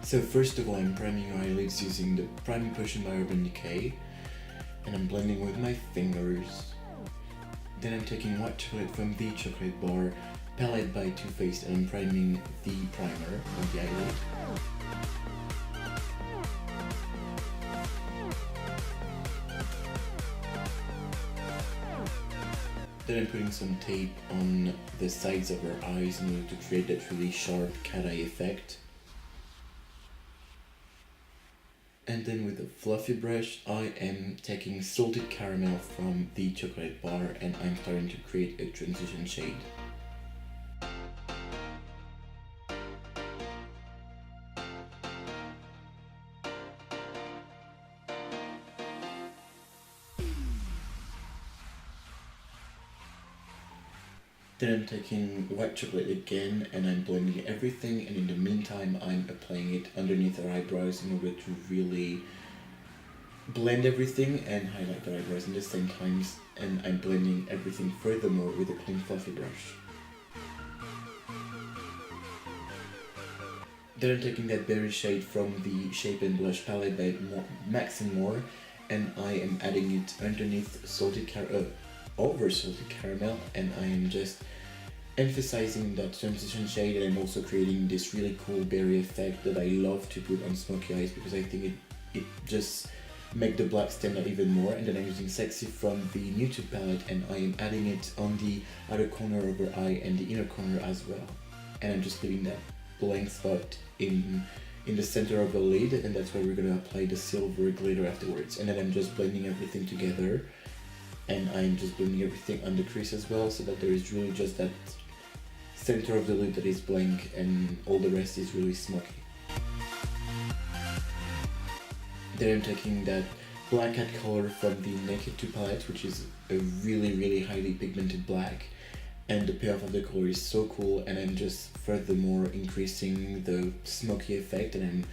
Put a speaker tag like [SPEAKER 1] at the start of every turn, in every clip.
[SPEAKER 1] So first of all, I'm priming my eyelids using the priming potion by Urban Decay, and I'm blending with my fingers. Then I'm taking white chocolate from the chocolate bar palette by Too Faced, and I'm priming the primer on the eyelid. Then I'm putting some tape on the sides of her eyes in order to create that really sharp cat eye effect. And then with a fluffy brush, I am taking salted caramel from the chocolate bar, and I'm starting to create a transition shade. Then I'm taking white chocolate again, and I'm blending everything, and in the meantime I'm applying it underneath her eyebrows in order to really blend everything and highlight the eyebrows at the same time, and I'm blending everything furthermore with a clean fluffy brush. Then I'm taking that berry shade from the Shape and Blush palette by Max & More, and I am adding it underneath over salted caramel, and I am just emphasizing that transition shade, and I'm also creating this really cool berry effect that I love to put on smoky eyes because I think it just makes the black stand out even more. And then I'm using Sexy from the Nude palette, and I am adding it on the outer corner of her eye and the inner corner as well. And I'm just leaving that blank spot in the center of the lid, and that's where we're going to apply the silver glitter afterwards. And then I'm just blending everything together, and I'm just blending everything on the crease as well, so that there is really just that center of the lid that is blank and all the rest is really smoky. Then I'm taking that Black Cat color from the Naked 2 palette, which is a really highly pigmented black, and the payoff of the color is so cool, and I'm just furthermore increasing the smoky effect, and I'm,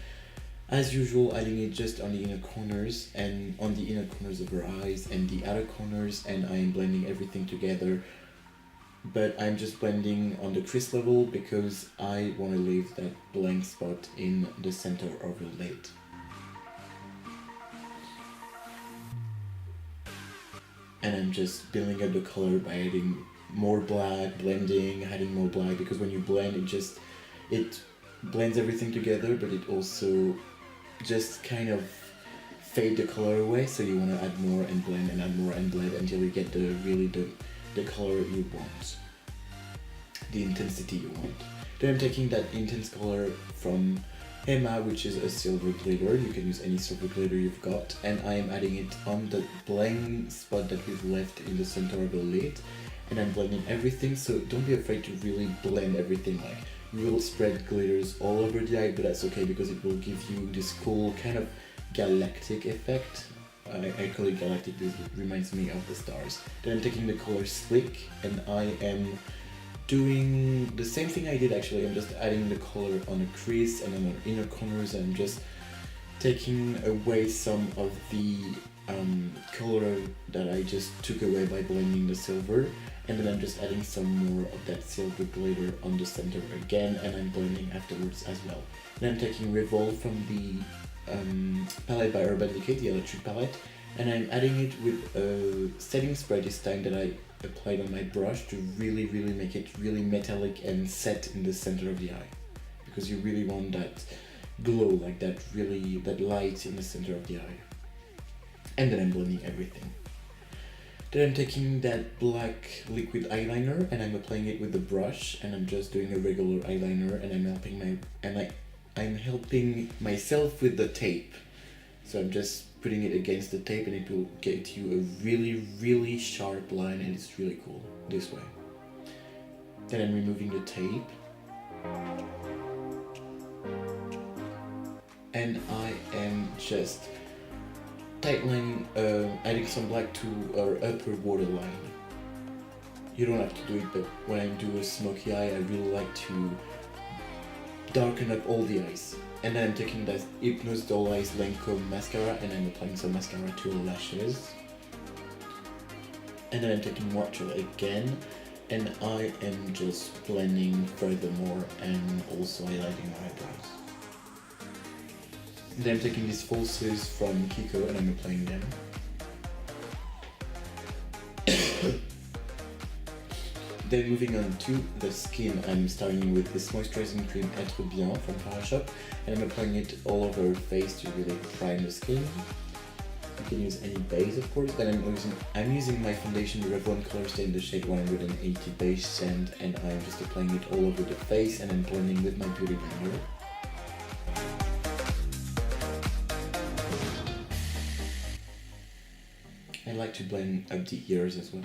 [SPEAKER 1] as usual, adding it just on the inner corners and on the inner corners of her eyes and the outer corners, and I'm blending everything together. But I'm just blending on the crease level because I want to leave that blank spot in the center of the lid. And I'm just building up the color by adding more black, blending, adding more black, because when you blend it blends everything together, but it also just kind of fade the color away, so you want to add more and blend and add more and blend until you get the color you want, the intensity you want. Then I'm taking that intense color from Emma, which is a silver glitter. You can use any silver glitter you've got, and I am adding it on the blank spot that we've left in the center of the lid, and I'm blending everything. So don't be afraid to really blend everything. Like, you will spread glitters all over the eye, but that's okay because it will give you this cool kind of galactic effect. I call it galactic because it reminds me of the stars. Then I'm taking the color Fleek, and I am doing the same thing I did actually. I'm just adding the color on the crease and on the inner corners, and I'm just taking away some of the color that I just took away by blending the silver, and then I'm just adding some more of that silver glitter on the center again, and I'm blending afterwards as well. Then I'm taking Revolve from the palette by Urban Decay, the Electric palette, and I'm adding it with a setting spray this time that I applied on my brush to really make it really metallic and set in the center of the eye, because you really want that glow, like that light in the center of the eye. And then I'm blending everything. Then I'm taking that black liquid eyeliner and I'm applying it with the brush, and I'm just doing a regular eyeliner, and I'm helping myself with the tape. So I'm just putting it against the tape, and it will get you a really sharp line, and it's really cool this way. Then I'm removing the tape, and I am just tightlining, adding some black to our upper waterline. You don't have to do it, but when I do a smoky eye, I really like to darken up all the eyes. And then I'm taking that Hypnose Doll Eyes Lancôme mascara, and I'm applying some mascara to her lashes. And then I'm taking water again, and I am just blending furthermore and also highlighting my eyebrows. Then I'm taking these falsies from Kiko and I'm applying them. Then moving on to the skin, I'm starting with this moisturizing cream Etre from Parashop, and I'm applying it all over her face to really prime the skin. You can use any base, of course. Then I'm using my foundation, the Revlon Color Stay in the shade 180 beige sand, and I'm just applying it all over the face and then blending with my beauty blender. I like to blend up the ears as well.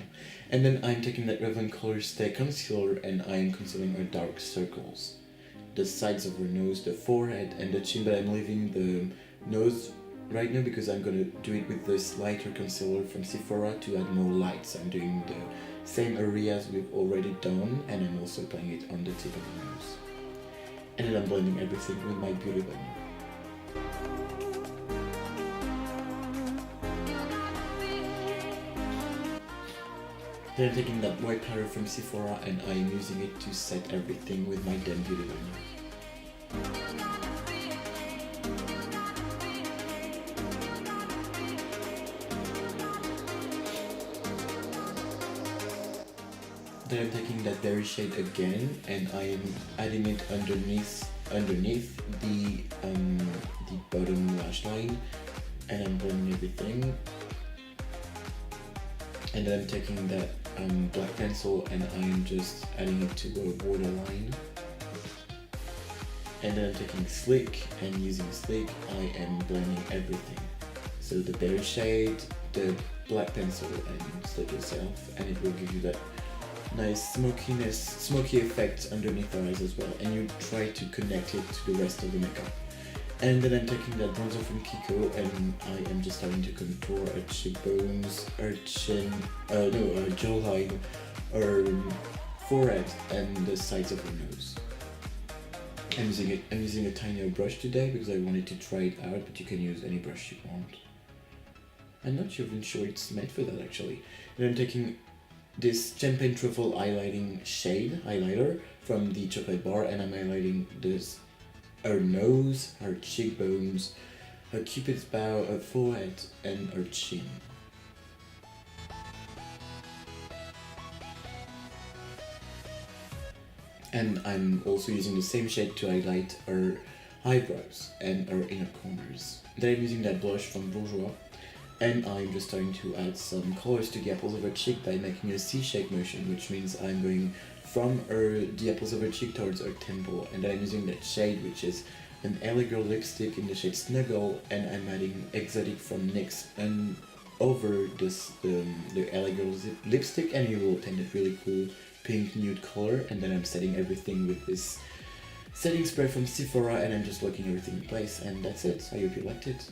[SPEAKER 1] And then I'm taking that Revlon Color Stay concealer and I'm concealing her dark circles. The sides of her nose, the forehead and the chin, but I'm leaving the nose right now because I'm gonna do it with this lighter concealer from Sephora to add more light. So I'm doing the same areas we've already done and I'm also applying it on the tip of the nose. And then I'm blending everything with my beauty blender. Then I'm taking that white powder from Sephora and I am using it to set everything with my Den Beauty blender. Then I'm taking that berry shade again and I am adding it underneath the bottom lash line and I'm blending everything. And then I'm taking that black pencil and I am just adding it to the borderline. And then I'm taking Fleek and using Fleek I am blending everything. So the berry shade, the black pencil and Fleek itself, and it will give you that nice smoky effect underneath the eyes as well, and you try to connect it to the rest of the makeup. And then I'm taking that bronzer from Kiko and I am just starting to contour her cheekbones, her chin, her jawline, her forehead and the sides of her nose. I'm using a tinier brush today because I wanted to try it out, but you can use any brush you want. I'm not even sure it's made for that actually. And I'm taking this champagne truffle highlighter from the chocolate bar and I'm highlighting her nose, her cheekbones, her cupid's bow, her forehead and her chin. And I'm also using the same shade to highlight her eyebrows and her inner corners. Then I'm using that blush from Bourjois and I'm just starting to add some colors to the apples of her cheek by making a C-shape motion, which means I'm going from the apples of her cheek towards her temple, and then I'm using that shade which is an LA Girl lipstick in the shade Snuggle, and I'm adding Exotic from NYX and over the LA Girl lipstick, and you will obtain that really cool pink nude color. And then I'm setting everything with this setting spray from Sephora and I'm just locking everything in place, and that's it. I hope you liked it.